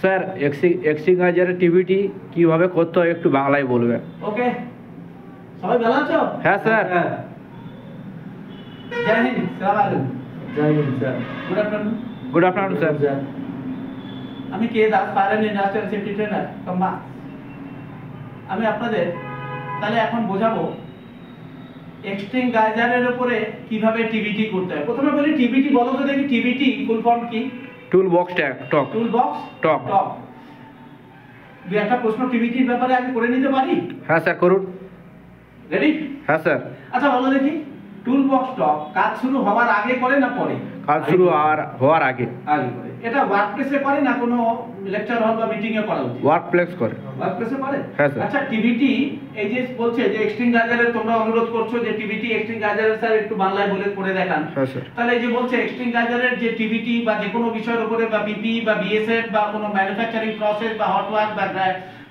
Sir এক্সটিংগাইজারের টিভিটি কিভাবে করতে হয় একটু বাংলায় বলবেন। ওকে, সবাই ভালো আছো? হ্যাঁ স্যার। জয় হিন্দ, সালাম আলাইকুম। জয় হিন্দ স্যার। Good afternoon sir. আমি K Das, fire and industrial safety trainer কম্বা। আমি আপনাদের তাহলে এখন বোঝাবো এক্সটিংগাইজারের উপরে কিভাবে টিভিটি করতে হয়। প্রথমে বলি টিভিটি বলো তো দেখি, টিভিটি ফুল ফর্ম কি? টুল বক্স টক। টুল বক্স টক। দুই একটা প্রশ্ন টিভিটির ব্যাপারে আগে করে নিতে পারি? হ্যাঁ স্যার করুন। রেডি? হ্যাঁ স্যার। আচ্ছা বলো দেখি, টুল বক্স টক কাজ শুরু হওয়ার আগে করে না পরে? কাজ শুরু হওয়ার আগে। আগে করে। এটা ওয়ার্কপ্লেসে করে না কোনো লেকচার হল বা মিটিং এ করা উচিত? ওয়ার্কপ্লেস করে। ওয়ার্কপ্লেসে করে? হ্যাঁ স্যার। আচ্ছা টিভিটি এই যে বলছে যে এক্সটিংগাইজারের, তোমরা অনুরোধ করছো যে টিভিটি এক্সটিংগাইজারের স্যার একটু বাংলায় বলে করে দেখান। হ্যাঁ স্যার। তাহলে এই যে বলছে এক্সটিংগাইজারের যে টিভিটি বা যে কোনো বিষয়ের উপরে বা বিপি বা বিএসএফ বা কোনো ম্যানুফ্যাকচারিং প্রসেস বা হট ওয়ার্ক বা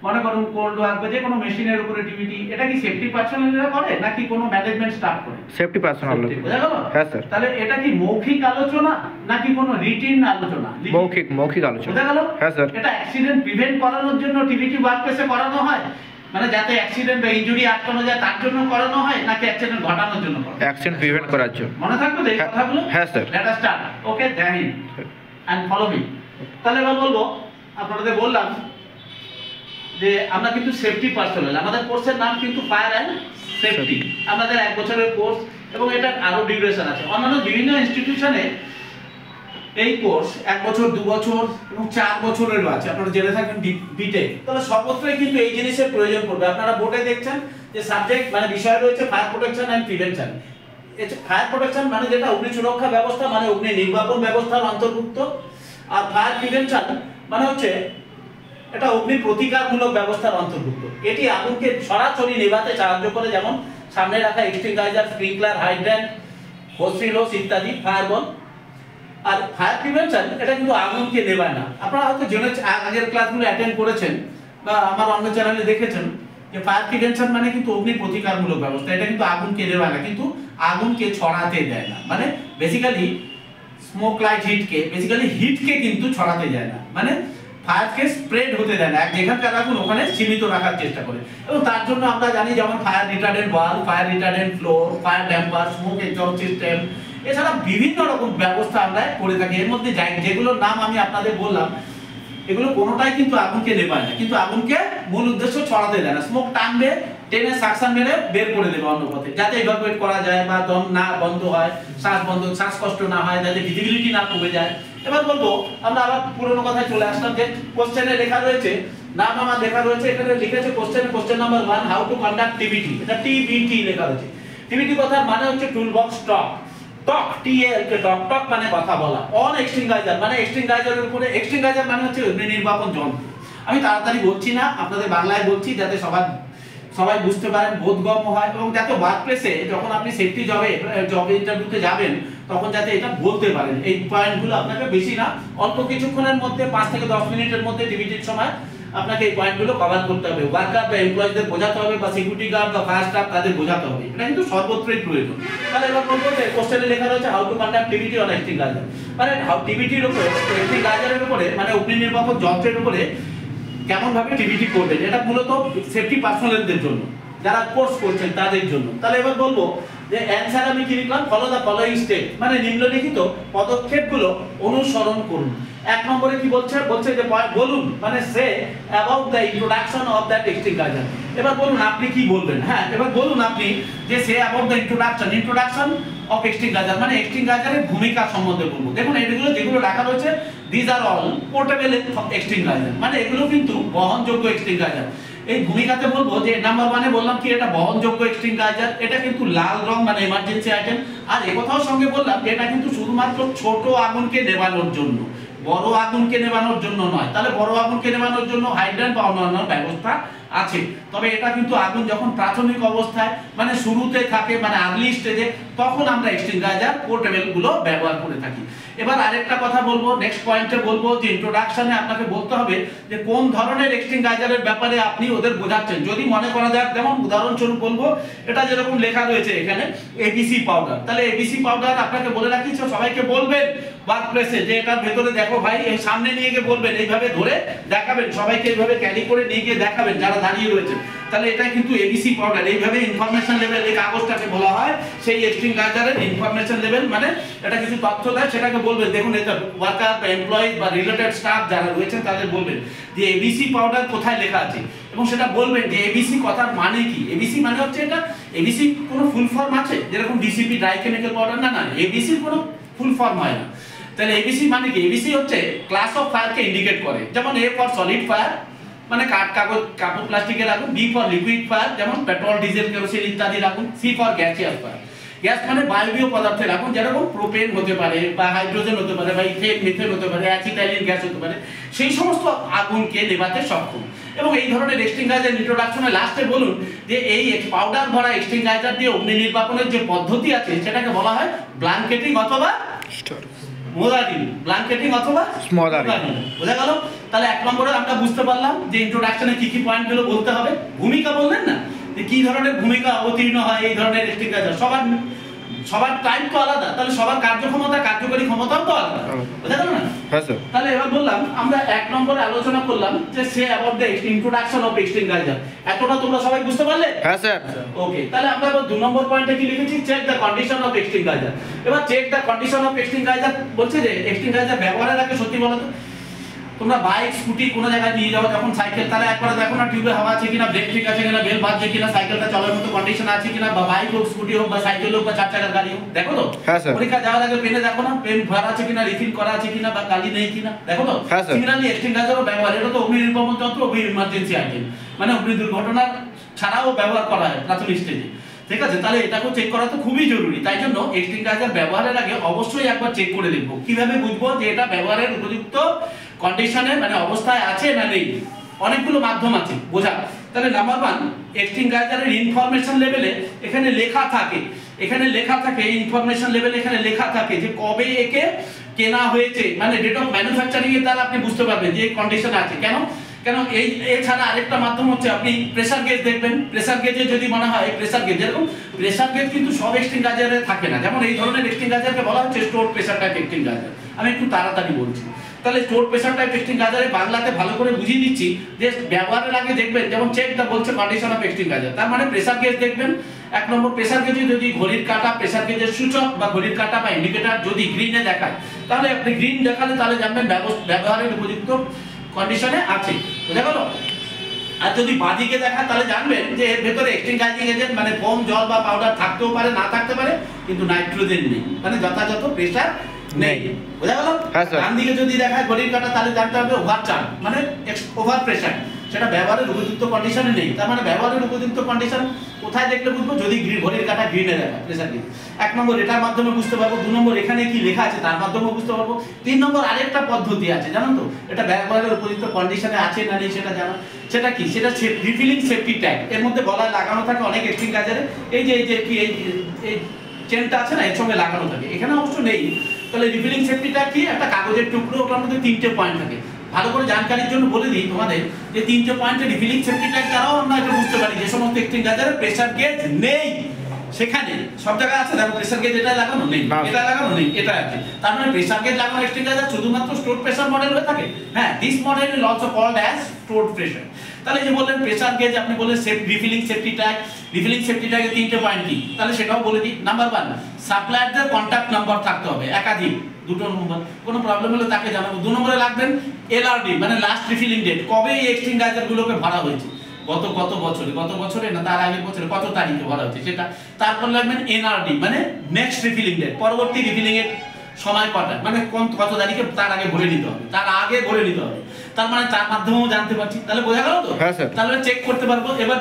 মনে করুন কোল্ড ওয়ার্ক বা যে কোনো মেশিনের উপরে টিভিটি, এটা কি সেফটি পার্সোনালরা করে নাকি কোনো ম্যানেজমেন্ট স্টাফ করে? Safety personal. বোঝা গেল? হ্যাঁ স্যার। তাহলে এটা কি মৌখিক আলোচনা নাকি কোনো রিটিন আলোচনা? মৌখিক আলোচনা। বোঝা গেল? হ্যাঁ স্যার। এটা অ্যাক্সিডেন্ট প্রিভেন্ট করানোর জন্য টিভিটি ওয়ার্কপ্লেসে করানো হয়, মানে যাতে অ্যাক্সিডেন্ট বা ইনজুরি আটকানো যায় তার জন্য করানো হয় নাকি অ্যাক্সিডেন্ট ঘটানোর জন্য করানো হয়? অ্যাকশন প্রিভেন্ট করার জন্য। মনে থাকবে তো এই কথাগুলো? হ্যাঁ sir. Let us start. Okay, Jai Hind and follow me. তাহলে এবার বলবো, আপনাদের বললাম যে আমরা কিন্তু সেফটি পার্সোনাল, আমাদের কোর্সের নাম কিন্তু ফায়ার অ্যান্ড সেফটি। আমাদের 1 বছরের কোর্স এবং এটা আরো ডিউরেশন আছে। অন্যান্য বিভিন্ন ইনস্টিটিউশনে এই কোর্স 1 বছর, 2 বছর এবং 4 বছরেরও আছে। আপনারা জেনে থাকেন বিটেক। তাহলে সর্বত্রই কিন্তু এই জিনিসের প্রয়োজন পড়বে। আপনারা বোর্ডে দেখছেন যে সাবজেক্ট মানে বিষয় রয়েছে fire protection and prevention. Fire protection মানে যেটা অগ্নি সুরক্ষা ব্যবস্থা, মানে অগ্নি নির্বাপন ব্যবস্থার অন্তর্ভুক্ত। আর ফায়ার প্রিভেনশন মানে হচ্ছে এটা অগ্নি প্রতিকারমূলক ব্যবস্থার অন্তর্ভুক্ত। এটি আগুনকে সরাসরি নেভাতে সাহায্য করে, যেমন সামনে রাখা এক্সটিংগাইজার, স্প্রিংকলার, হাইড্রেন্ট, হোসিল হোস ইত্যাদি, ফায়ারবল। আর ফায়ার প্রিভেনশন এটা কিন্তু আগুনকে নেভায় না। আপনারা হয়তো জেনে আগের ক্লাসগুলো অ্যাটেন্ড করেছেন বা আমার অন্য চ্যানেলে দেখেছেন যে ফায়ার প্রিভেনশন মানে কিন্তু অগ্নি প্রতিকারমূলক ব্যবস্থা। এটা কিন্তু আগুনকে নেভায় না, কিন্তু আগুনকে ছড়াতে দেয় না। মানে বেসিক্যালি স্মোক লাইট হিটকে কিন্তু ছড়াতে যায় না, মানে ফায়ারকে স্প্রেড হতে দেয় না। যেখানকার আগুন ওখানে সীমিত রাখার চেষ্টা করে। এবং তার জন্য আমরা জানি যেমন fire retardant wall, fire retardant floor, fire damper, smoke exhaust system, এছাড়া বিভিন্ন রকম ব্যবস্থা আমরা করে থাকি। এর মধ্যে যেগুলোর নাম আমি আপনাদের বললাম এগুলো কোনোটাই কিন্তু আগুনকে নেভায় না, কিন্তু আগুনকে মূল উদ্দেশ্য ছড়াতে দেয় না। স্মোক টানবে, টেনে সাকশন মেরে বের করে দেবে অন্য পথে, যাতে ইভাকুয়েট করা যায় বা দম না বন্ধ হয়, শ্বাসকষ্ট না হয়, যাতে ভিজিবিলিটি না কমে যায়। এবার বলবো, আমরা আবার পুরোনো কথায় চলে আসলাম যে কোশ্চেনে লেখা রয়েছে, নাম আমার লেখা রয়েছে, এখানে লিখেছে question number 1 how to conduct TVT. এটা টিভিটি লেখা রয়েছে। টিভিটি কথার মানে হচ্ছে টুল বক্স টক। টক টক মানে কথা বলা। অন এক্সটিংগাইজার মানে এক্সটিংগাইজারের উপরে, এক্সটিংগাইজার মানে হচ্ছে অগ্নি নির্বাপন যন্ত্র। আমি তাড়াতাড়ি বলছি না, আপনাদের বাংলায় বলছি যাতে সবাই বুঝতে পারেন, বোধগম্য হয়, এবং যাতে ওয়ার্কপ্লেসে যখন আপনি সেফটি জব ইন্টারভিউতে যাবেন তখন যাতে এটা বলতে পারেন। এই পয়েন্টগুলো আপনাকে বেশি না, অল্প কিছুক্ষণের মধ্যে 5 থেকে 10 মিনিটের মধ্যে টিভিটির সময় আপনাকে এই পয়েন্টগুলো কভার করতে হবে। ওয়ার্কার বা এমপ্লয়িজদের বোঝাতে হবে, বা সিকিউরিটি গার্ড বা ফায়ার স্টাফ তাদের বোঝাতে হবে। এটা কিন্তু সর্বত্রই প্রয়োজন। তাহলে এবার বলবো যে কোশ্চেনে লেখা রয়েছে হাউ টু কন্ডাক্ট টিভিটি অন এক্সটিংগাইজার। মানে টিভিটির উপরে, এক্সটিংগাইজারের উপরে মানে অগ্নি নির্বাপক যন্ত্রের উপরে কেমন ভাবে টিভিটি করবেন, এটা মূলত সেফটি পার্সোনালদের জন্য, যারা কোর্স করছেন তাদের জন্য। তাহলে এবার বলবো যে অ্যানসার আমি কি লিখলাম, ফলো দ্য ফলোইং স্টেপ, মানে নিম্নলিখিত পদক্ষেপগুলো অনুসরণ করুন। 1 নম্বরে কি বলছে যে বলুন, মানে say about the introduction of that extinguisher. এবার বলুন আপনি কি বলবেন। হ্যাঁ, এবার বলুন আপনি যে say about the introduction of extinguisher, মানে এক্সটিংগাইজারের ভূমিকা সম্বন্ধে বলবো। দেখুন যেগুলো লেখা রয়েছে, this are all portable extinguisher, মানে এগুলো কিন্তু বহনযোগ্য এক্সটিংগাইজার। এই ভূমিকাতে বলবো যে নাম্বার 1-এ বললাম কি এটা বহনযোগ্য এক্সটিংগাইজার, এটা কিন্তু লাল রং মানে এমার্জেন্সি আইটেম। আর একথাও সঙ্গে বললাম যে এটা কিন্তু শুধুমাত্র ছোট আগুনকে নেভানোর জন্য, বড় আগুনকে নেভানোর জন্য নয়। তাহলে বড় আগুনকে নেভানোর জন্য হাইড্রেন্ট বা অন্যান্য ব্যবস্থা আছে, তবে এটা কিন্তু আগুন যখন প্রাথমিক অবস্থায় মানে শুরুতে থাকে, মানে আর্লি স্টেজে, তখন আমরা এক্সটিংগাইজার পোর্টেবল গুলো ব্যবহার করে থাকি। এবার আরেকটা কথা বলবো, নেক্সট পয়েন্টে বলবো যে ইন্ট্রোডাকশনে আপনাকে বলতে হবে যে কোন ধরনের এক্সটিংগাইজারের ব্যাপারে আপনি ওদের বোঝাচ্ছেন। যদি মনে করা যাক, যেমন উদাহরণস্বরূপ বলবো, এটা যেরকম লেখা রয়েছে এখানে এবিসি পাউডার, তাহলে এবিসি পাউডার আপনাকে বলে রাখি সবাইকে বলবেন ওয়ার্ক প্লেসে যে এটার ভেতরে দেখো ভাই, এই সামনে নিয়ে গিয়ে বলবেন, এইভাবে ধরে দেখাবেন, সবাইকে এইভাবে ক্যারি করে নিয়ে গিয়ে দেখাবেন যারা দাঁড়িয়ে রয়েছে। তাহলে এটা কিন্তু এবিসি পাউডার, এইভাবে ইনফরমেশন লেভেল, এই কাগজটাকে বলা হয় সেই এক্সটিংগাইজারের ইনফরমেশন লেভেল, মানে এটা কিছু তথ্য দেয়, সেটাকে বলবেন। দেখুন এটা ওয়ার্কার বা এমপ্লয়ি বা রিলেটেড স্টাফ যারা রয়েছেন তাদের বলবেন যে এবিসি পাউডার কোথায় লেখা আছে, এবং সেটা বলবেন যে এবিসি কথার মানে কি। এবিসি মানে হচ্ছে এটা, এবিসি কোনো ফুল ফর্ম আছে যেরকম ডিসিপি ড্রাই কেমিক্যাল পাউডার, না না, এবিসি কোনো ফুল ফর্ম হয় না। তাহলে এবিসি মানে কি? এবিসি হচ্ছে ক্লাস অফ ফায়ারকে ইন্ডিকেট করে, যেমন এ ফর সলিড ফায়ার মানে কাঠ, কাগজ, কাপড়, প্লাস্টিকের আগুন, বি ফর লিকুইড ফায়ার যেমন পেট্রোল, ডিজেল, কেরোসিন ইত্যাদির আগুন, C for gaseous fire. Gas মানে বায়বীয় পদার্থের আগুন, যেরকম প্রোপেন হতে পারে বা হাইড্রোজেন হতে পারে বা ইথেন, মিথেন হতে পারে, অ্যাসিটাইলিন গ্যাস হতে পারে, সেই সমস্ত আগুনকে নেভাতে সক্ষম। এবং এই ধরনের এক্সটিংগাইজার ইন্ট্রোডাকশনে লাস্টে বলুন যে এই পাউডার ভরা এক্সটিংগাইজার দিয়ে অগ্নি নির্বাপনের যে পদ্ধতি আছে সেটাকে বলা হয় ব্ল্যাঙ্কেটিং অথবা মোদারিং, ব্ল্যাঙ্কেটিং অথবা স্মদারিং। বোঝা গেল? তাহলে এক নম্বরে আমরা বুঝতে পারলাম যে ইন্ট্রোডাকশনে কি কি পয়েন্টগুলো বলতে হবে। ভূমিকা বললেন না, যে কি ধরনের ভূমিকা অবতীর্ণ হয় এই ধরনের এক্সটিংগাইজার, সবার টাইপ তো আলাদা, তাহলে সবার কার্যক্ষমতা, কার্যকরী ক্ষমতাও তো আলাদা। বোঝা গেল না? হ্যাঁ স্যার। তাহলে এবার বললাম আমরা এক নম্বরে আলোচনা করলাম যে say about the introduction of extinguisher. এতটা তোমরা সবাই বুঝতে পারলে? হ্যাঁ স্যার। ওকে, তাহলে আমরা এবার 2 নম্বর পয়েন্টে কি লিখেছি? Check the condition of extinguisher. এবার check the condition of extinguisher বলছে যে এক্সটিংগাইজার ব্যবহারের আগে সত্যি বলো তো, তোমরা বাইক, স্কুটি কোনো জায়গায় নিয়ে যাও, যখন সাইকেল, তাহলে একবার দেখো না টিউবে হাওয়া আছে কিনা, ব্রেক ঠিক আছে কিনা, বেল বাজছে কিনা, সাইকেলটা চলার মতো কন্ডিশন আছে কিনা, বা বাইক হোক, স্কুটি হোক, বা সাইকেল হোক, বা 4 চাকার গাড়ি হোক, দেখো তো? পরীক্ষা যাওয়ার আগে পেনে দেখো না, পেন ভরা আছে কিনা, রিফিল করা আছে কিনা, বা কালি নেই কিনা, দেখো তো? সিমিলারলি এক্সটিংগাইজারও ব্যবহার, এটা তো অগ্নি নির্বাপন যন্ত্র, অগ্নি ইমার্জেন্সি আইটেম, মানে অগ্নি দুর্ঘটনা ছাড়াও ব্যবহার করা হয় প্রাথমিক স্টেজে। ঠিক আছে, তাহলে এটাকেও চেক করা তো খুবই জরুরি। তাই জন্য এক্সটিংগাইজার ব্যবহারের আগে অবশ্যই একবার চেক করে দেখবো। কিভাবে বুঝবো যে এটা ব্যবহারের উপযুক্ত কন্ডিশনে, মানে অবস্থায় আছে না নেই? অনেকগুলো মাধ্যম আছে বোঝা। তাহলে নাম্বার 1, এক্সটিংগাইজারের ইনফরমেশন লেভেলে এখানে লেখা থাকে, ইনফরমেশন লেভেলে এখানে লেখা থাকে যে কবে একে কেনা হয়েছে, মানে ডেট অফ ম্যানুফ্যাকচারিং এর দ্বারা আপনি বুঝতে পারবেন যে এই কন্ডিশন আছে। কেন এই এছাড়া আরেকটা মাধ্যম হচ্ছে আপনি প্রেসার গেজ দেখবেন। প্রেসার গেজে যদি মনে হয় প্রেসার গেজ, যেরকম প্রেসার গেজ কিন্তু সব এক্সটিংগাইজারে থাকে না, যেমন এই ধরনের এক্সটিংগাইজারকে বলা হচ্ছে স্টোর প্রেসার টাইপ এক্সটিংগাইজার। আমি একটু তাড়াতাড়ি বলছি। তাহলে স্টোর প্রেসার টাইপ এক্সটিংগাইজারে বাংলাতে ভালো করে বুঝিয়ে দিচ্ছি যে ব্যবহারের আগে দেখবেন, যেমন চেক দা বলছে কন্ডিশন অফ এক্সটিংগাইজার, তার মানে প্রেসার গেজ দেখবেন। এক নম্বর, প্রেসার গেজে যদি ঘড়ির কাঁটা, প্রেসার গেজের সূচক বা ঘড়ির কাঁটা বা ইন্ডিকেটর যদি গ্রিনে দেখায়, তাহলে আপনি গ্রিন দেখালে তাহলে জানবেন ব্যবহারের উপযুক্ত কন্ডিশনে আছে। বুঝা গেল? আর যদি বাদিকে দেখা তাহলে জানবেন যে এর ভেতরে এক্সটিংগাইজিং এজেন্ট মানে ফোম, জল বা পাউডার থাকতেও পারে, না থাকতে পারে, কিন্তু নাইট্রোজেন নেই, মানে যথাযথ প্রেসার নেই। বুঝা গেল? ডান দিকে যদি দেখায় ঘড়ির কাঁটা তাহলে জানতে হবে ওভার চার্জ, মানে ওভার প্রেসার, সেটা ব্যবহারের উপযুক্ত কন্ডিশনে নেই। তার মানে ব্যবহারের উপযুক্ত কন্ডিশন কোথায় দেখলে বুঝবো? যদি ঘড়ির কাঁটা গ্রিনে দেখায় প্রেসার গেজ। 1 নম্বর এটার মাধ্যমে বুঝতে পারবো। 2 নম্বর এখানে কি লেখা আছে তার মাধ্যমে বুঝতে পারবো। 3 নম্বর আরেকটা পদ্ধতি আছে, জানেন তো? এটা ব্যবহারের উপযুক্ত কন্ডিশনে আছে না নেই সেটা জানা। সেটা কি? সেটা রিফিলিং সেফটি ট্যাগ। এর মধ্যে গলায় লাগানো থাকে অনেক এক্সটিংগাইজারে, এই চেনটা আছে না, এর সঙ্গে লাগানো থাকে। এখানে অবশ্য নেই। তাহলে রিফিলিং সেফটি ট্যাগ কি? একটা কাগজের টুকরো, ওটার মধ্যে 3টে পয়েন্ট থাকে। ভালো করে জানকারির জন্য বলে দিই তোমাদের যে 3টে পয়েন্টে রিফিলিং সেফটি ট্যাগ দ্বারাও আমরা এটা বুঝতে পারি যে সমস্ত এক্সটিংগাইজারে প্রেসার গেজ নেই। সেখানে সব জায়গায় আছে, দেখো প্রেসার গেজ এটা লাগানো নেই, এটা লাগানো নেই, এটা আছে। তার মানে প্রেসার গেজ লাগানো এক্সটিংগাইজার শুধুমাত্র স্টোর প্রেসার মডেল হয়ে থাকে। হ্যাঁ, this model is also called as store pressure. তাহলে যে বললেন প্রেসার গেজ, আপনি বললেন refilling safety tag. Refilling safety ট্যাগের 3টে পয়েন্ট কি? তাহলে সেটাও বলে দিই। নাম্বার 1, সাপ্লায়ারদের কন্ট্যাক্ট নাম্বার থাকতে হবে, একাধিক, 2টো নম্বর। কোনো প্রবলেম হলে তাকে জানাবো। 2 নম্বরে লাগবেন এলআরডি, মানে লাস্ট রিফিলিং ডেট, কবে এই এক্সটিংগাইজার গুলোকে ভরা হয়েছে, কত বছরে না তার আগের বছরে কত তারিখে ভরা হয়েছে সেটা। তারপর লাগবেন এনআরডি, মানে নেক্সট রিফিলিং ডেট, পরবর্তী রিফিলিং এর সময় কটা, মানে কত তারিখে তার আগে ভরে নিতে হবে, তার আগে ভরে নিতে হবে। তার মানে তার মাধ্যমেও জানতে পারছি। তাহলে বোঝা গেল তো? তাহলে চেক করতে পারবো। এবার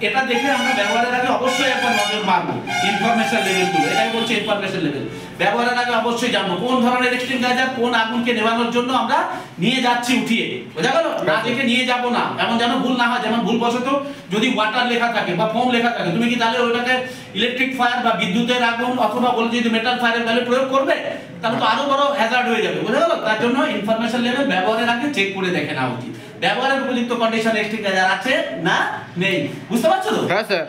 এটা দেখে আমরা ব্যবহারের আগে অবশ্যই একবার নজর মারবো ইনফরমেশন লেভেলগুলো। এটাকে বলছে ইনফরমেশন লেভেল। ব্যবহারের আগে অবশ্যই জানবো কোন ধরনের এক্সটিংগাইজার কোন আগুনকে নেভানোর জন্য আমরা নিয়ে যাচ্ছি উঠিয়ে। বোঝা গেল? না দেখে নিয়ে যাবো না, এমন যেন ভুল না হয়। যেমন ভুলবশত যদি ওয়াটার লেখা থাকে বা ফোম লেখা থাকে, তুমি কি তাহলে ওটাকে ইলেকট্রিক ফায়ার বা বিদ্যুতের আগুন অথবা বলে যদি মেটাল ফায়ারের ভ্যালু প্রয়োগ করবে, তাহলে তো আরো বড় হ্যাজার্ড হয়ে যাবে। বুঝা গেল? তার জন্য ইনফরমেশন লেভেল ব্যবহারের আগে চেক করে দেখে নেওয়া উচিত, ব্যবহারের উপযুক্ত কন্ডিশন এক্সটিংগাইজার আছে না নেই। বুঝতে পারছো তো? হ্যাঁ স্যার।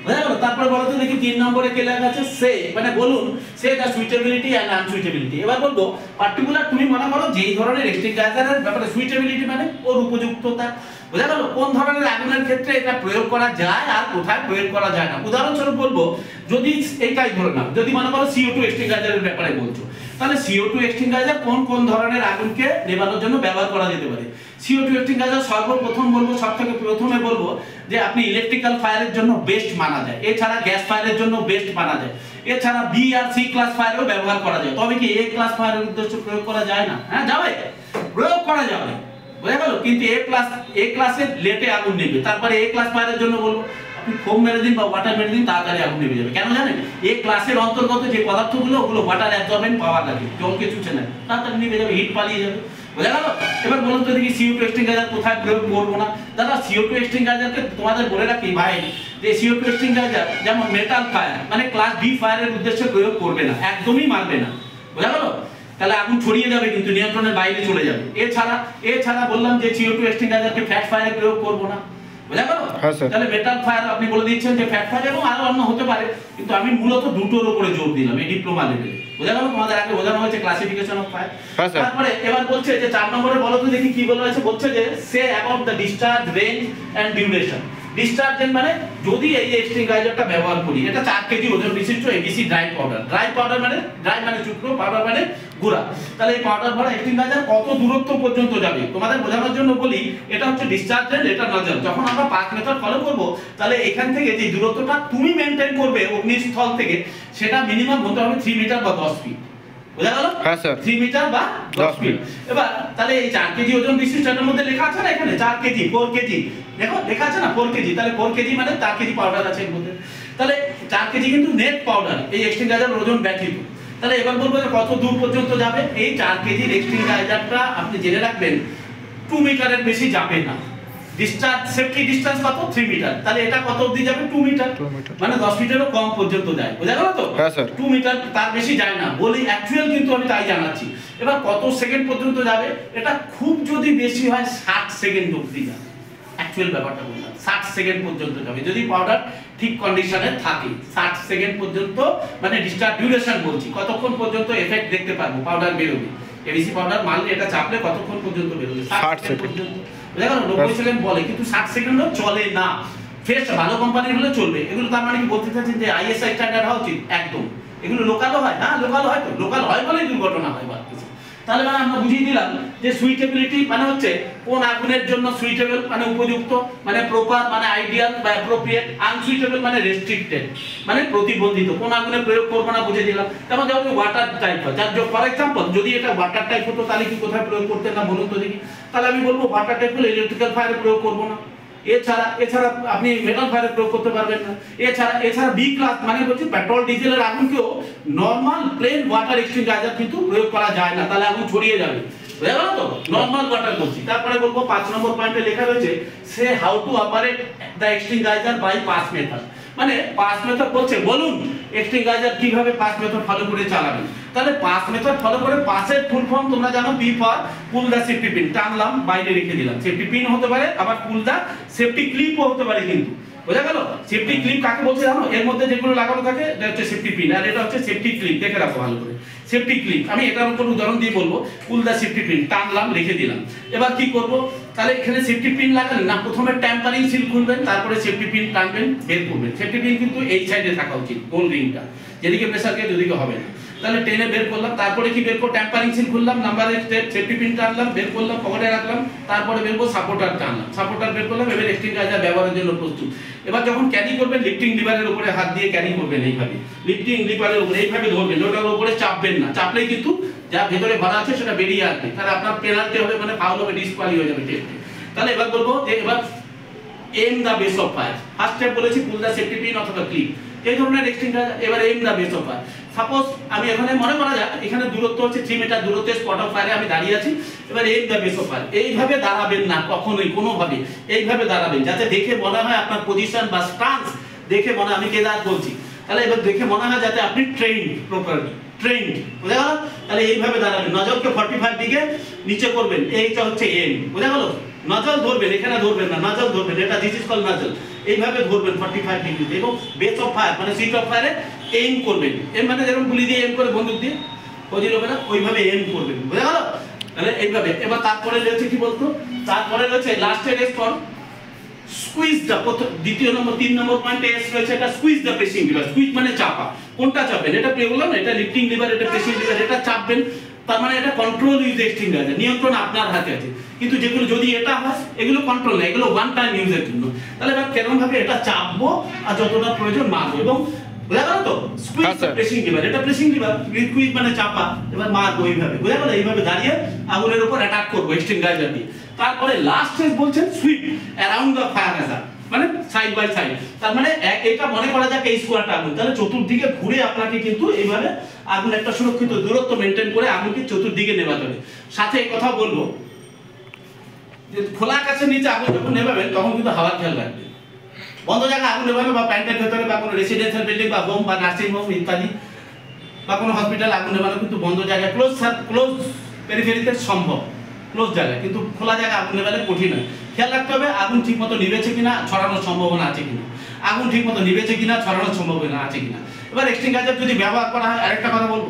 বুঝা গেল? তারপরে বলো তো দেখি 3 নম্বরে কি লেখা আছে, সে মানে বলুন সে দ্য সুইটেবিলিটি এন্ড আনসুইটেবিলিটি। এবার বলবো পার্টিকুলার, তুমি মনে করো যেই ধরনের এক্সটিংগাইজারের ব্যাপারে সুইটেবিলিটি মানে ওর উপযুক্ততা, বুঝা গেল? কোন ধরনের আগুনের ক্ষেত্রে এটা প্রয়োগ করা যায় আর কোথায় প্রয়োগ করা যায় না। উদাহরণস্বরূপ বলবো, যদি এইটাই ধরে নাও, যদি মনে করো CO2 এক্সটিংগাইজারের ব্যাপারে বলছো, তাহলে CO2 এক্সটিংগাইজার কোন কোন ধরনের আগুনকে নেভানোর জন্য ব্যবহার করা যেতে পারে। CO2 এক্সটিংগাইজার সর্বপ্রথম বলবো, সবথেকে প্রথমে বলবো যে আপনি ইলেকট্রিক্যাল ফায়ারের জন্য বেস্ট মানা যায়, এছাড়া গ্যাস ফায়ারের জন্য বেস্ট মানা যায়, এছাড়া B আর C ক্লাস ফায়ারেও ব্যবহার করা যায়। তবে কি A ক্লাস ফায়ারের উদ্দেশ্যে প্রয়োগ করা যায় না? হ্যাঁ যাবে, প্রয়োগ করা যাবে, বুঝা গেল? কিন্তু A ক্লাসের লেটে আগুন নেবে। তারপরে A ক্লাস ফায়ারের জন্য বলবো আপনি ফোম মেরে দিন বা ওয়াটার মেরে দিন, তাড়াতাড়ি আগুন নেমে যাবে। কেন জানেন? A ক্লাসের অন্তর্গত যে পদার্থগুলো ওগুলো ওয়াটার অ্যাবজর্বেন্ট পাওয়ার লাগে, জলকে চুষে নেয়, তাড়াতাড়ি নেমে যাবে, হিট পালিয়ে যাবে, বুঝা গেল? এবার বলুন তো দেখি CO2 এক্সটিংগাইজার কোথায় প্রয়োগ করবো না। দাদা CO2 এক্সটিংগাইজারকে তোমাদের বলে রাখি ভাই, যে CO2 এক্সটিংগাইজার যেমন মেটাল ফায়ার মানে ক্লাস B ফায়ারের উদ্দেশ্যে প্রয়োগ করবে না, একদমই মারবে না, বুঝা গেল? তাহলে আগুন ছড়িয়ে যাবে, কিন্তু নিয়ন্ত্রণের বাইরে চলে যাবে। এছাড়া বললাম যে CO2 এক্সটিংগাইজারকে ফ্যাট ফায়ারে প্রয়োগ করবো না, বুঝা গেল? তাহলে মেটাল ফায়ার আপনি বলে দিচ্ছেন যে ফ্যাট ফায়ার, এবং আরো অন্য হতে পারে, কিন্তু আমি মূলত দুটোর উপরে জোর দিলাম এই ডিপ্লোমা লেভেলে, বুঝা গেল? তোমাদের আগে বোঝানো হয়েছে ক্লাসিফিকেশন অফ ফায়ার। তারপরে এবার বলছে যে 4 নম্বরে বলো তো দেখি কি বলা আছে, বলছে যে say about the discharge range and duration. Discharge মানে যদি এই এক্সটিংগাইজারটা ব্যবহার করি, এটা 4 কেজি ওজন বিশিষ্ট ABC dry powder. Dry powder মানে ড্রাই মানে শুকনো, পাউডার মানে গুঁড়া। তাহলে এই পাউডার ভরা এক্সটিংগাইজার কত দূরত্ব পর্যন্ত যাবে তোমাদের বোঝানোর জন্য বলি, এটা হচ্ছে ডিসচার্জ রেঞ্জ, এটা নজল। যখন আমরা পাস মেথড ফলো করব, তাহলে এখান থেকে যে দূরত্বটা তুমি মেইনটেইন করবে অগ্নিস্থল থেকে, সেটা মিনিমাম হতে হবে 3 মিটার বা 10 ফিট, বুঝা গেল? হ্যাঁ স্যার, 3 মিটার বা 10 ফিট। এবার তাহলে এই 4 কেজি ওজন বিশিষ্ট এর মধ্যে লেখা আছে না এখানে 4 কেজি 4 কেজি, দেখো লেখা আছে না 4 কেজি, তাহলে 4 কেজি মানে 4 কেজি পাউডার আছে এর মধ্যে। তাহলে 4 কেজি কিন্তু নেট পাউডার এই এক্সটিংগাইজার ওজন ব্যতীত। তাহলে এবার বলবো যে কত দূর পর্যন্ত যাবে এই 4 কেজির এক্সটিংগাইজারটা, আপনি জেনে রাখবেন 2 মিটারের বেশি যাবে না। ডিসচার্জ সেফটি ডিসটেন্স কত? 3 মিটার। তাহলে এটা কত অবধি যাবে? 2 মিটার, মানে 10 মিটারও কম পর্যন্ত যায়, বুঝা গেল তো? হ্যাঁ স্যার, 2 মিটার তার বেশি যায় না বলি অ্যাকচুয়াল, কিন্তু আমি তাই জানাচ্ছি। এবার কত সেকেন্ড পর্যন্ত যাবে? এটা খুব যদি বেশি হয় 60 সেকেন্ড অবধি যাবে। অ্যাকচুয়াল ব্যাপারটা বললাম 60 সেকেন্ড পর্যন্ত যাবে যদি পাউডার ঠিক কন্ডিশনে থাকে। 60 সেকেন্ড পর্যন্ত মানে ডিসচার্জ ডিউরেশন বলছি, কতক্ষণ পর্যন্ত এফেক্ট দেখতে পারবো পাউডার বেরোবে। ABC পাউডার মারলে এটা চাপলে কতক্ষণ পর্যন্ত বেরোবে? 60 সেকেন্ড পর্যন্ত, বুঝা গেল? 90 সেকেন্ড বলে, কিন্তু 60 সেকেন্ডও চলে না। ফ্রেশ ভালো কোম্পানির হলে চলবে। এগুলো তার মানে কি বলতে চাচ্ছেন যে ISI স্ট্যান্ডার্ড হওয়া উচিত? একদম। এগুলো লোকালও হয়, হ্যাঁ লোকাল হয়, তো লোকাল হয় বলেই দুর্ঘটনা হয় বা কিছু। তাহলে মানে আমরা বুঝিয়ে দিলাম যে সুইটেবিলিটি মানে হচ্ছে কোন আগুনের জন্য সুইটেবল মানে উপযুক্ত, মানে প্রপার মানে আইডিয়াল বা অ্যাপ্রোপ্রিয়েট, আনসুইটেবল মানে রেস্ট্রিক্টেড মানে প্রতিবন্ধিত, কোন আগুনে প্রয়োগ করব না বুঝিয়ে দিলাম। যেমন যেমন ওয়াটার টাইপ হয়, যার ফর এক্সাম্পল যদি এটা ওয়াটার টাইপ হতো তাহলে কি কোথায় প্রয়োগ করতেন না বলুন তো দেখি? তাহলে আমি বলবো ওয়াটার টাইপ হলে ইলেকট্রিক্যাল ফায়ারে প্রয়োগ করব না। এছাড়া আপনি মেটাল ফায়ারে প্রয়োগ করতে পারবেন না। এছাড়া B ক্লাস মানে হচ্ছে পেট্রোল ডিজেলের আগুনকেও নরমাল প্লেন ওয়াটার এক্সটিংগাইজার কিন্তু প্রয়োগ করা যায় না, তাহলে আগুন ছড়িয়ে যাবে, বুঝা গেল তো? নরমাল ওয়াটার বলছি। তারপরে বলবো 5 নম্বর পয়েন্টে লেখা রয়েছে say how to operate the extinguisher by PASS method. মানে পাস মেথড বলছে বলুন এক্সটিংগাইজার কিভাবে পাস মেথড ফলো করে চালাবেন। তাহলে পাস মেথড ফলো করে, পাসের ফুল ফর্ম তোমরা জানো, P for pull the safety pin, টানলাম বাইরে রেখে দিলাম, সেফটি পিন হতে পারে, আবার পুল দা সেফটি ক্লিপও হতে পারে, কিন্তু বোঝা গেল? সেফটি ক্লিপ কাকে বলছে জানো? এর মধ্যে যেগুলো লাগানো থাকে এটা হচ্ছে সেফটি পিন, আর এটা হচ্ছে সেফটি ক্লিপ। দেখে রাখো ভালো করে, সেফটি ক্লিপ। আমি এটার উপর উদাহরণ দিয়ে বলবো, পুল দা সেফটি পিন, টানলাম রেখে দিলাম। এবার কি করব? তাহলে এখানে সেফটি পিন লাগালেন না, প্রথমে টেম্পারিং সিল খুলবেন, তারপরে সেফটি পিন টানবেন, বের করবেন। সেফটি পিন কিন্তু এই সাইডে থাকা উচিত, গোল রিংটা, যেদিকে প্রেসার গিয়ে যেদিকে হবে না। তাহলে টেনে বের করলাম, তারপরে কি বের করব? টেম্পারিং সিল খুললাম, নাম্বারের সেফটি পিন টানলাম, বের করলাম, পকেটে রাখলাম, তারপরে বের করব সাপোর্টার টানলাম, সাপোর্টার বের করলাম। এবার এক্সটিংগাইজার ব্যবহারের জন্য প্রস্তুত। এবার যখন ক্যারি করবেন, লিফটিং লিভারের উপরে হাত দিয়ে ক্যারি করবেন, এইভাবে লিফটিং লিভারের উপরে এইভাবে ধরবেন, ওটার উপরে চাপবেন না, চাপলেই কিন্তু যা ভেতরে ভরা আছে সেটা বেরিয়ে আসবে, তাহলে আপনার পেনাল্টি হবে, মানে ফাউল হবে, ডিসকোয়ালি হয়ে যাবে টেস্টে। তাহলে এবার বলবো যে এবার aim the base of fire. First step বলেছি পুল দা সেফটি পিন অথবা ক্লিপ, এই ধরনের এক্সটিংগাইজার। এবার aim the base of fire. Suppose আমি এখানে মনে করা যাক এখানে দূরত্ব হচ্ছে 3 মিটার দূরত্বে স্পট অফ ফায়ারে আমি দাঁড়িয়ে আছি। এবার aim the base of fire, এইভাবে দাঁড়াবেন না কখনোই, কোনোভাবে এইভাবে দাঁড়াবেন যাতে দেখে মনে হয় আপনার পজিশন বা স্টান্স দেখে মনে হয়, আমি কেদার বলছি, তাহলে এবার দেখে মনে হয় যাতে আপনি ট্রেন্ড, প্রপারলি ট্রেন্ড, বুঝা গেল? তাহলে এইভাবে দাঁড়াবেন, নজরকে 45 ডিগ্রি নিচে করবেন, এইটা হচ্ছে এম, বুঝা গেল? নজল ধরবেন, এখানে ধরবেন না, নজল ধরবেন, এটা দিস ইজ কল নজল। এইভাবে ধরবেন 45 ডিগ্রিতে এবং বেস অফ ফায়ার মানে সিট অফ ফায়ারে এইম করবেন। এম মানে যেরকম গুলি দিয়ে এম করে বন্দুক দিয়ে ফৌজি লোকেরা ওইভাবে এম করবেন, বুঝা গেল? তাহলে এইভাবে। এবার তারপরে রয়েছে কি বলতো, তারপরে রয়েছে লাস্টের রেসপন্স স্কুইজ দা, দ্বিতীয় নম্বর 3 নম্বর পয়েন্টে এস রয়েছে, এটা স্কুইজ দা প্রেসিং লিভার। স্কুইজ মানে চাপা, কোনটা চাপবেন? এটা বললাম না, এটা লিফটিং লিভার, এটা প্রেসিং লিভার, এটা চাপবেন। তার মানে এটা কন্ট্রোল ইউজ এক্সটিংগার, নিয়ন্ত্রণ আপনার হাতে আছে। কিন্তু যেগুলো যদি এটা হয় এগুলো কন্ট্রোল না, এগুলো ওয়ান টাইম ইউজের জন্য। তাহলে এবার কেমন ভাবে এটা চাপবো আর যতটা প্রয়োজন মারবো, এবং বুঝা গেল তো? স্কুইজ প্রেসিং লিভার, এটা প্রেসিং লিভার, স্কুইজ মানে চাপা, এবার মারবো এইভাবে, বুঝা গেল? এইভাবে দাঁড়িয়ে আগুনের উপর অ্যাটাক করবো এক্সটিংগার দিয়ে। তারপরে লাস্ট স্টেজ বলছেন sweep around the fire Hazard, মানে সাইড বাই সাইড। তার মানে এটা মনে করা যাক এই স্কোয়ারটা আগুন, তাহলে চতুর্দিকে ঘুরে আপনাকে কিন্তু এইভাবে আগুন একটা সুরক্ষিত দূরত্ব মেনটেন করে আগুনকে চতুর্দিকে নেভাতে হবে। সাথে এই কথা বলবো যে খোলা আকাশের নিচে আগুন যখন নেভাবেন তখন কিন্তু হাওয়ার খেয়াল রাখবেন। বন্ধ জায়গায় আগুন নেভাবে বা প্যান্টের ভেতরে বা কোনো রেসিডেন্সিয়াল বিল্ডিং বা হোম বা নার্সিং হোম ইত্যাদি বা কোনো হসপিটাল আগুন নেভানো কিন্তু বন্ধ জায়গায় ক্লোজ পেরিফেরিতে সম্ভব, ক্লোজ জায়গায়। কিন্তু খোলা জায়গায় আগুন নেভালে কঠিন হয়। খেয়াল রাখতে হবে আগুন ঠিকমতো নিভেছে কিনা, ছড়ানোর সম্ভাবনা আছে কিনা, আগুন ঠিকমতো নিভেছে কিনা, ছড়ানোর সম্ভাবনা আছে কিনা। এবার এক্সটিংগার যদি ব্যবহার করা হয়, আরেকটা কথা বলবো,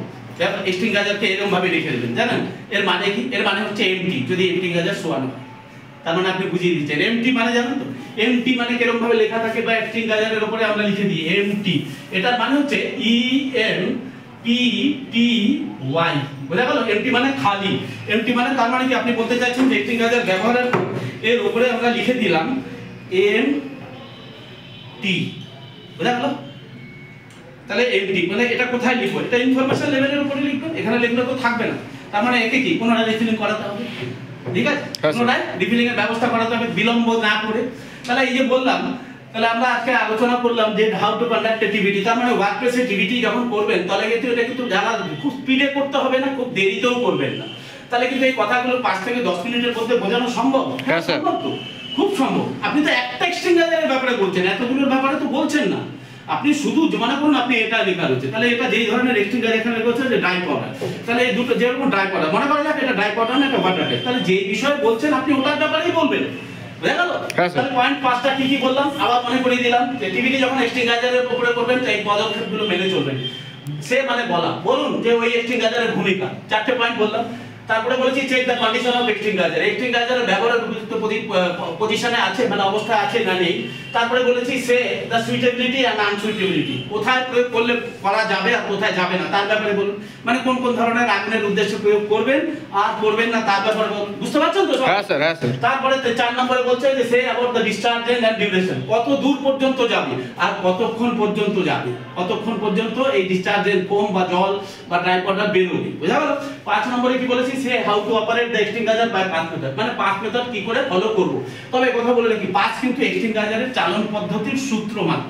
এক্সটিংগারকে এরকম ভাবে লিখে দেবেন, জানেন এর মানে কি? এর মানে হচ্ছে এমটি, যদি এক্সটিংগার শোয়ানো হয়। তার মানে আপনি বুঝিয়ে দিচ্ছেন এমটি মানে, জানেন তো এমটি মানে কিরকম ভাবে লেখা থাকে, বা এক্সটিংগারের উপরে আমরা লিখে দিই এমটি। এটার মানে হচ্ছে EMPTY, বুঝা গেল? এমটি মানে খালি। এমটি মানে তার মানে কি আপনি বলতে চাইছেন যে এক্সটিংগার ব্যবহারের এর উপরে আমরা লিখে দিলাম এমটি, বুঝা গেল? তাহলে এমটি মানে এটা কোথায় লিখবো? এটা ইনফরমেশন লেভেলের উপরে লিখবেন, এখানে লিখলে তো থাকবে না। তার মানে একে কি পুনরায় রিফিলিং করাতে হবে, ঠিক আছে? পুনরায় রিফিলিং এর ব্যবস্থা করাতে হবে বিলম্ব না করে। তাহলে এই যে বললাম, তাহলে আমরা আজকে আলোচনা করলাম যে হাউ টু কন্ডাক্ট টিভিটি। তার মানে ওয়ার্ক প্লেসে টিভিটি যখন করবেন তাহলে কিন্তু এটা কিন্তু জানা খুব স্পিডে করতে হবে না, খুব দেরিতেও করবেন না। তাহলে কিন্তু এই কথাগুলো 5 থেকে 10 মিনিটের মধ্যে বোঝানো সম্ভব? হ্যাঁ সম্ভব, তো খুব সম্ভব। আপনি তো একটা এক্সটিংগারের ব্যাপারে বলছেন, এতগুলোর ব্যাপারে তো বলছেন না। আপনি শুধু মনে করুন আপনি এটা লেখা রয়েছে, তাহলে এটা যেই ধরনের এক্সটিংগার এখানে লেখা হচ্ছে যে ড্রাই পাউডার, তাহলে এই দুটো যেরকম ড্রাই পাউডার মনে করা যাক, এটা ড্রাই পাউডার না এটা ওয়াটার টাইপ, তাহলে যেই বিষয়ে বলছেন আপনি ওটার ব্যাপারেই বলবেন, বুঝা গেল? তাহলে পয়েন্ট 5টা কি কি বললাম আবার মনে করিয়ে দিলাম, যে টিভিটি যখন এক্সটিংগারের উপরে করবেন এই পদক্ষেপগুলো মেনে চলবেন। সে মানে বলুন যে ওই এক্সটিংগারের ভূমিকা, 4টে পয়েন্ট বললাম। তারপরে বলেছি চেক দ্য কন্ডিশন অফ এক্সটিংগার, এক্সটিংগারের ব্যবহারের উপযুক্ত পজিশনে আছে মানে অবস্থা আছে না নেই। তারপরে বলেছি সে দ্য সুইটেবিলিটি এন্ড আনসুইটেবিলিটি, কোথায় প্রয়োগ করলে করা যাবে আর কোথায় যাবে না তার ব্যাপারে বলুন, মানে কোন কোন ধরনের আগুনের উদ্দেশ্যে প্রয়োগ করবেন আর করবেন না তার ব্যাপারে বলুন। বুঝতে পারছেন তো? হ্যাঁ স্যার, হ্যাঁ স্যার। তারপরে 4 নম্বরে বলছে যে say about the discharge and duration, কত দূর পর্যন্ত যাবে আর কতক্ষণ পর্যন্ত যাবে, কতক্ষণ পর্যন্ত এই ডিসচার্জের ফোম বা জল বা ড্রাই পাউডার বেরোবে, বুঝা গেল? 5 নম্বরে কি বলেছি say how to operate the extinguisher by পাঁচ মেথড, মানে 5 মেথড কি করে ফলো করব। তবে কথা বলে রাখি 5 কিন্তু এক্সটিংগারের চালন পদ্ধতির সূত্র মাত্র,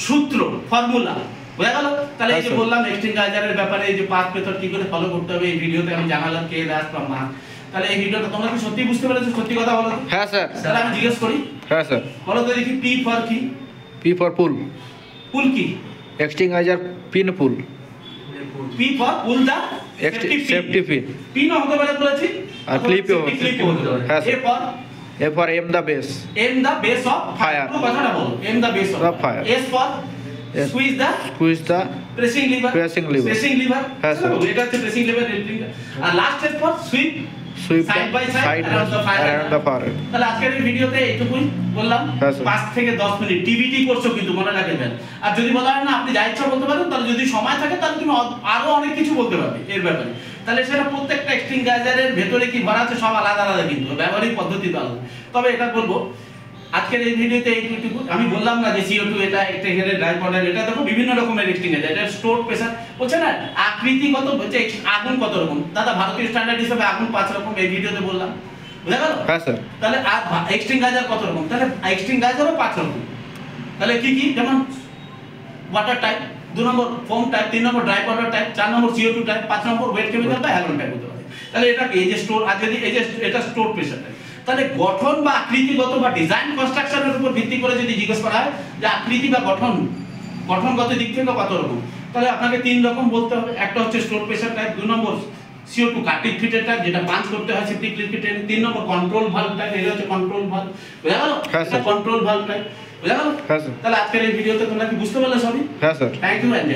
সূত্র ফর্মুলা, বুঝা গেল? তাহলে এই যে বললাম এক্সটিংগারের ব্যাপারে এই যে 5 মেথড কি করে ফলো করতে হবে এই ভিডিওতে আমি জানালাম কে দাস ফ্রম মার্ক। তাহলে এই ভিডিওটা তোমরা কি সত্যি বুঝতে পেরেছো? সত্যি কথা বলো। হ্যাঁ স্যার। তাহলে আমি জিজ্ঞেস করি। হ্যাঁ স্যার। বলো তো দেখি পি ফর কি? P for pull. পুল কি? Extinguisher pin pull. P for pull the safety pin. Pin হতে পারে বলেছি আর ক্লিপ হতে পারে। হ্যাঁ sir. A for aim the base. Aim the base of fire. তো কথাটা বলো। Aim the base of fire. S for squeeze the pressing lever. Pressing lever. হ্যাঁ স্যার। এটা হচ্ছে pressing lever রেটিং। আর last step for sweep side by side around the fire. তাহলে আজকের এই ভিডিওতে এইটুকুই বললাম। 5 থেকে 10 মিনিট টিভিটি করছো কিন্তু মনে রাখবেন। আর যদি বলা হয় না আপনি যা ইচ্ছা বলতে পারেন, তাহলে যদি সময় থাকে তাহলে তুমি আরো অনেক কিছু বলতে পারবে এর ব্যাপারে। তাহলে সেটা প্রত্যেকটা এক্সটিংগারের ভেতরে কি ভরা আছে সব আলাদা আলাদা, কিন্তু ব্যবহারিক পদ্ধতি তো আলাদা। তবে এটা বলবো আজকের এই ভিডিওতে এইটুকু। আমি বললাম না যে CO2 এটা এক্সটিংগারের ড্রাই পাউডার, এটা দেখো বিভিন্ন রকমের এক্সটিংগার, এটা স্টোর প্রেসার বলছে না আকৃতিগত হচ্ছে আগুন কত রকম। দাদা ভারতীয় স্ট্যান্ডার্ড হিসেবে আগুন 5 রকম এই ভিডিওতে বললাম, বুঝা গেল? হ্যাঁ স্যার। তাহলে এক্সটিংগার কত রকম? তাহলে এক্সটিংগারও 5 রকম। তাহলে কি কি? যেমন ওয়াটার টাইপ, 2 নম্বর ফোম টাইপ, 3 নম্বর ড্রাই পাউডার টাইপ, 4 নম্বর CO2 টাইপ, 5 নম্বর ওয়েট কেমিক্যাল বা হ্যালোজেন টাইপ হতে পারে। তাহলে এটা কি? এই যে স্টোর, আর যদি এই যে এটা স্টোর প্রেসার টাইপ। তাহলে গঠন বা আকৃতিগত বা ডিজাইন কনস্ট্রাকশনের উপর ভিত্তি করে যদি জিজ্ঞেস করা হয় যে আকৃতি বা গঠনগত দিক থেকে কত রকম, তাহলে আপনাকে 3 রকম বলতে হবে। একটা হচ্ছে স্টোর প্রেসার টাইপ, 2 নম্বর CO2 কার্টিক ফিটের টাইপ যেটা পাঞ্চ করতে হয় সেপ্টিক লিকুইড, 3 নম্বর কন্ট্রোল ভালভ টাইপ, এটা হচ্ছে কন্ট্রোল ভালভ, বুঝা গেল? এটা কন্ট্রোল ভালভ টাইপ। বুঝা গেল? হ্যাঁ স্যার। তাহলে আজকের এই ভিডিওতে তোমরা কি বুঝতে পারলে সবই? হ্যাঁ স্যার। Thank you and